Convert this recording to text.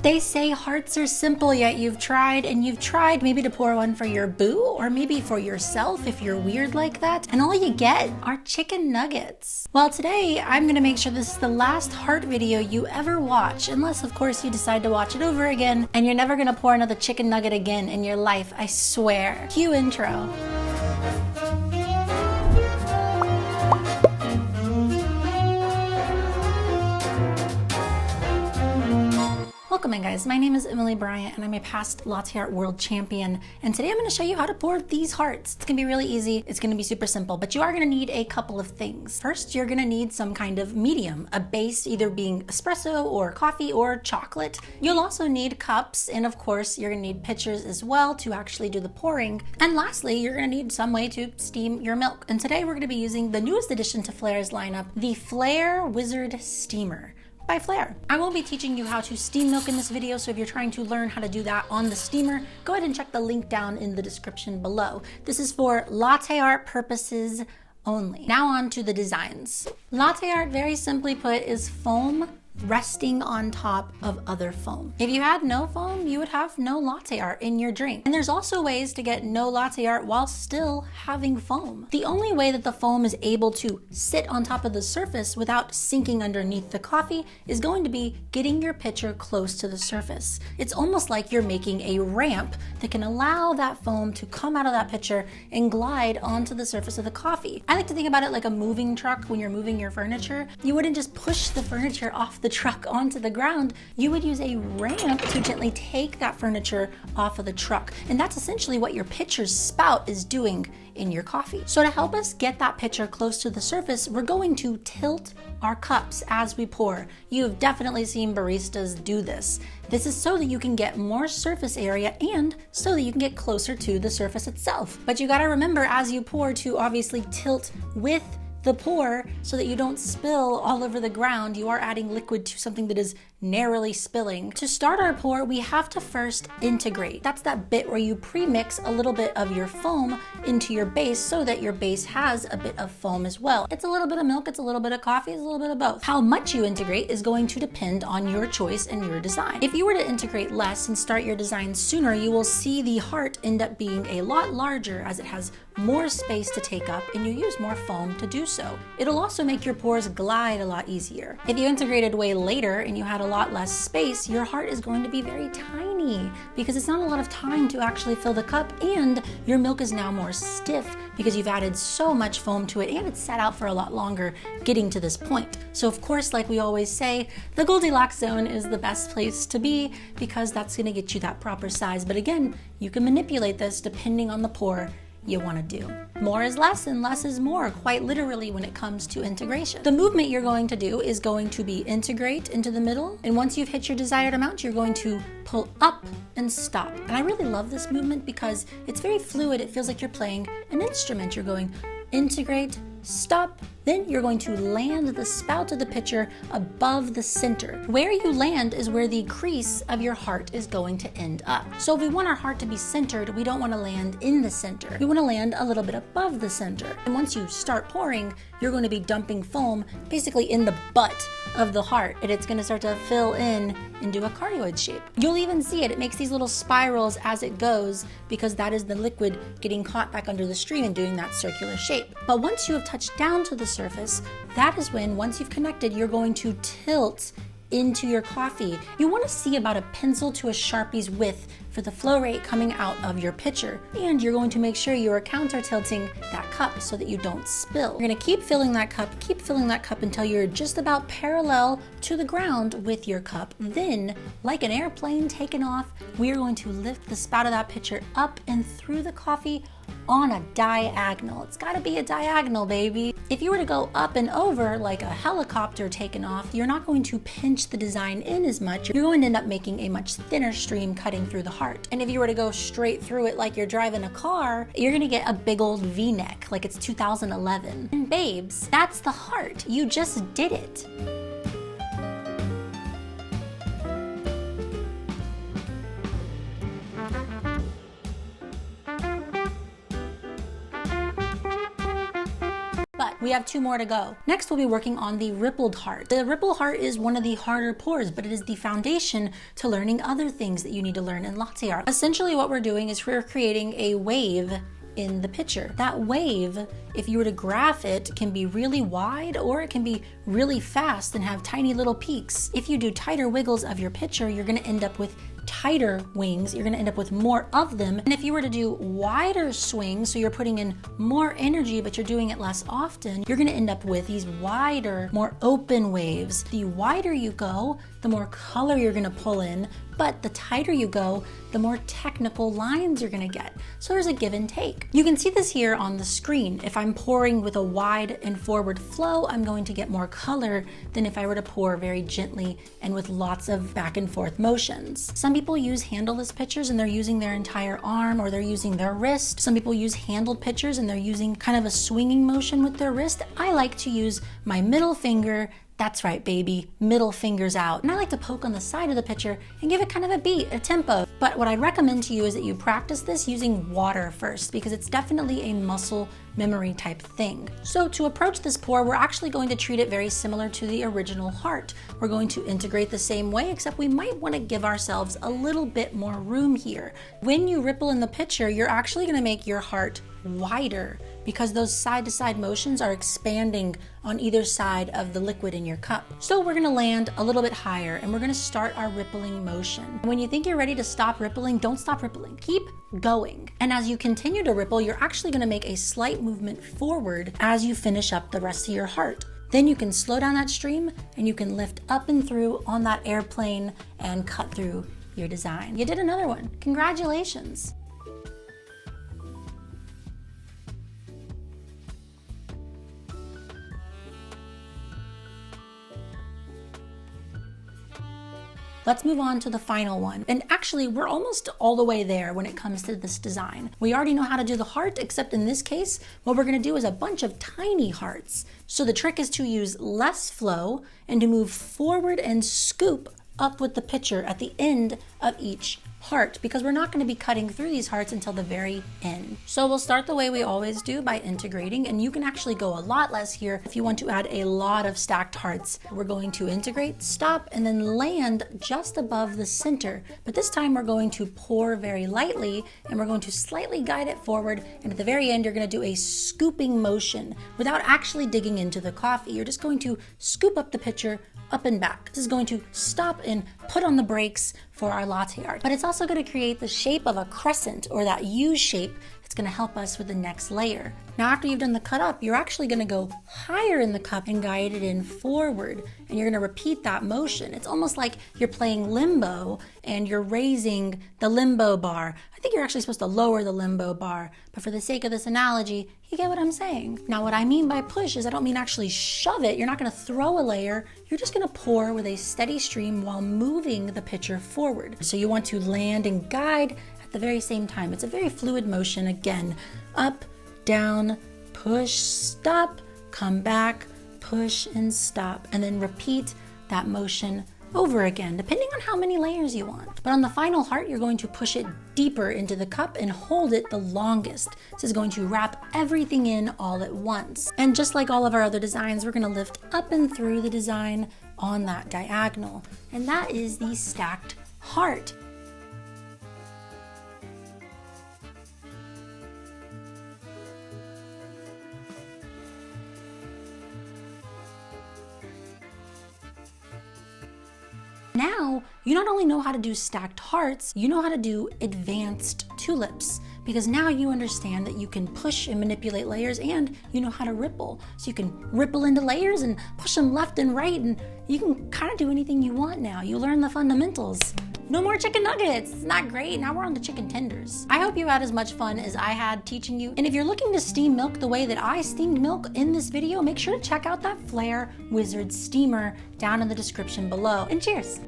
They say hearts are simple, yet you've tried maybe to pour one for your boo or maybe for yourself if you're weird like that, and all you get are chicken nuggets. Well, today I'm gonna make sure this is the last heart video you ever watch, unless of course you decide to watch it over again and you're never gonna pour another chicken nugget again in your life, I swear. Cue intro. Welcome in, guys. My name is Emilee Bryant and I'm a past latte art world champion, and today I'm going to show you how to pour these hearts. It's going to be really easy, it's going to be super simple, but you are going to need a couple of things. First, you're going to need some kind of medium, a base either being espresso or coffee or chocolate. You'll also need cups, and of course you're going to need pitchers as well to actually do the pouring. And lastly, you're going to need some way to steam your milk. And today we're going to be using the newest addition to Flair's lineup, the Flair Wizard Steamer by Flair. I won't be teaching you how to steam milk in this video, so if you're trying to learn how to do that on the steamer, go ahead and check the link down in the description below. This is for latte art purposes only. Now on to the designs. Latte art, very simply put, is foam resting on top of other foam. If you had no foam, you would have no latte art in your drink. And there's also ways to get no latte art while still having foam. The only way that the foam is able to sit on top of the surface without sinking underneath the coffee is going to be getting your pitcher close to the surface. It's almost like you're making a ramp that can allow that foam to come out of that pitcher and glide onto the surface of the coffee. I like to think about it like a moving truck. When you're moving your furniture, you wouldn't just push the furniture off the truck onto the ground. You would use a ramp to gently take that furniture off of the truck. And that's essentially what your pitcher's spout is doing in your coffee. So to help us get that pitcher close to the surface, we're going to tilt our cups as we pour. You've definitely seen baristas do this. This is so that you can get more surface area and so that you can get closer to the surface itself. But you gotta remember as you pour to obviously tilt with the pour so that you don't spill all over the ground. You are adding liquid to something that is narrowly spilling. To start our pour, we have to first integrate. That's that bit where you pre-mix a little bit of your foam into your base so that your base has a bit of foam as well. It's a little bit of milk, it's a little bit of coffee, it's a little bit of both. How much you integrate is going to depend on your choice and your design. If you were to integrate less and start your design sooner, you will see the heart end up being a lot larger as it has more space to take up and you use more foam to do so. It'll also make your pours glide a lot easier. If you integrated way later and you had a lot less space, your heart is going to be very tiny because it's not a lot of time to actually fill the cup, and your milk is now more stiff because you've added so much foam to it and it's sat out for a lot longer getting to this point. So of course, like we always say, the Goldilocks zone is the best place to be because that's gonna get you that proper size. But again, you can manipulate this depending on the pour you want to do. More is less and less is more, quite literally, when it comes to integration. The movement you're going to do is going to be integrate into the middle, and once you've hit your desired amount, you're going to pull up and stop. And I really love this movement because it's very fluid. It feels like you're playing an instrument. You're going integrate, stop, then you're going to land the spout of the pitcher above the center. Where you land is where the crease of your heart is going to end up. So if we want our heart to be centered, we don't want to land in the center. We want to land a little bit above the center. And once you start pouring, you're going to be dumping foam basically in the butt of the heart, and it's going to start to fill in and do a cardioid shape. You'll even see it. It makes these little spirals as it goes because that is the liquid getting caught back under the stream and doing that circular shape. But once you have touched down to the surface, that is when, once you've connected, you're going to tilt into your coffee. You want to see about a pencil to a Sharpie's width for the flow rate coming out of your pitcher. And you're going to make sure you are counter tilting that cup so that you don't spill. You're going to keep filling that cup until you're just about parallel to the ground with your cup. Then, like an airplane taking off, we are going to lift the spout of that pitcher up and through the coffee on a diagonal. It's gotta be a diagonal, baby. If you were to go up and over like a helicopter taking off, you're not going to pinch the design in as much. You're going to end up making a much thinner stream cutting through the heart. And if you were to go straight through it like you're driving a car, you're gonna get a big old V-neck like it's 2011. And babes, that's the heart. You just did it. We have 2 more to go. Next, we'll be working on the rippled heart. The ripple heart is one of the harder pours, but it is the foundation to learning other things that you need to learn in latte art. Essentially what we're doing is we're creating a wave in the picture. That wave, if you were to graph it, can be really wide or it can be really fast and have tiny little peaks. If you do tighter wiggles of your picture, you're gonna end up with tighter wings, you're gonna end up with more of them. And if you were to do wider swings, so you're putting in more energy, but you're doing it less often, you're gonna end up with these wider, more open waves. The wider you go, the more color you're gonna pull in, but the tighter you go, the more technical lines you're gonna get. So there's a give and take. You can see this here on the screen. If I'm pouring with a wide and forward flow, I'm going to get more color than if I were to pour very gently and with lots of back and forth motions. Some people use handleless pitchers and they're using their entire arm or they're using their wrist. Some people use handled pitchers and they're using kind of a swinging motion with their wrist. I like to use my middle finger. That's right, baby, middle fingers out. And I like to poke on the side of the pitcher and give it kind of a beat, a tempo. But what I recommend to you is that you practice this using water first, because it's definitely a muscle memory type thing. So to approach this pour, we're actually going to treat it very similar to the original heart. We're going to integrate the same way, except we might want to give ourselves a little bit more room here. When you ripple in the pitcher, you're actually going to make your heart wider because those side-to-side motions are expanding on either side of the liquid in your cup. So we're gonna land a little bit higher and we're gonna start our rippling motion. When you think you're ready to stop rippling, don't stop rippling. Keep going. And as you continue to ripple, you're actually gonna make a slight movement forward as you finish up the rest of your heart. Then you can slow down that stream and you can lift up and through on that airplane and cut through your design. You did another one. Congratulations. Let's move on to the final one. And actually, we're almost all the way there when it comes to this design. We already know how to do the heart, except in this case, what we're gonna do is a bunch of tiny hearts. So the trick is to use less flow and to move forward and scoop up with the pitcher at the end of each heart, because we're not going to be cutting through these hearts until the very end. So we'll start the way we always do, by integrating, and you can actually go a lot less here if you want to add a lot of stacked hearts. We're going to integrate, stop, and then land just above the center. But this time we're going to pour very lightly and we're going to slightly guide it forward, and at the very end you're going to do a scooping motion without actually digging into the coffee. You're just going to scoop up the pitcher up and back. This is going to stop and put on the brakes for our latte art. But it's also going to create the shape of a crescent, or that U shape, that's going to help us with the next layer. Now after you've done the cut up, you're actually going to go higher in the cup and guide it in forward, and you're going to repeat that motion. It's almost like you're playing limbo and you're raising the limbo bar. I think you're actually supposed to lower the limbo bar, but for the sake of this analogy, you get what I'm saying. Now what I mean by push is I don't mean actually shove it. You're not going to throw a layer. You're just going to pour with a steady stream while moving the pitcher forward. So you want to land and guide at the very same time. It's a very fluid motion. Again, up, down, push, stop, come back, push and stop, and then repeat that motion over again, depending on how many layers you want. But on the final heart, you're going to push it deeper into the cup and hold it the longest. This is going to wrap everything in all at once. And just like all of our other designs, we're going to lift up and through the design on that diagonal. And that is the stacked heart. Now, you not only know how to do stacked hearts, you know how to do advanced tulips, because now you understand that you can push and manipulate layers, and you know how to ripple. So you can ripple into layers and push them left and right, and you can kind of do anything you want now. You learn the fundamentals. No more chicken nuggets. It's not great. Now we're on to chicken tenders. I hope you had as much fun as I had teaching you. And if you're looking to steam milk the way that I steamed milk in this video, make sure to check out that Flair Wizard Steamer down in the description below. And cheers.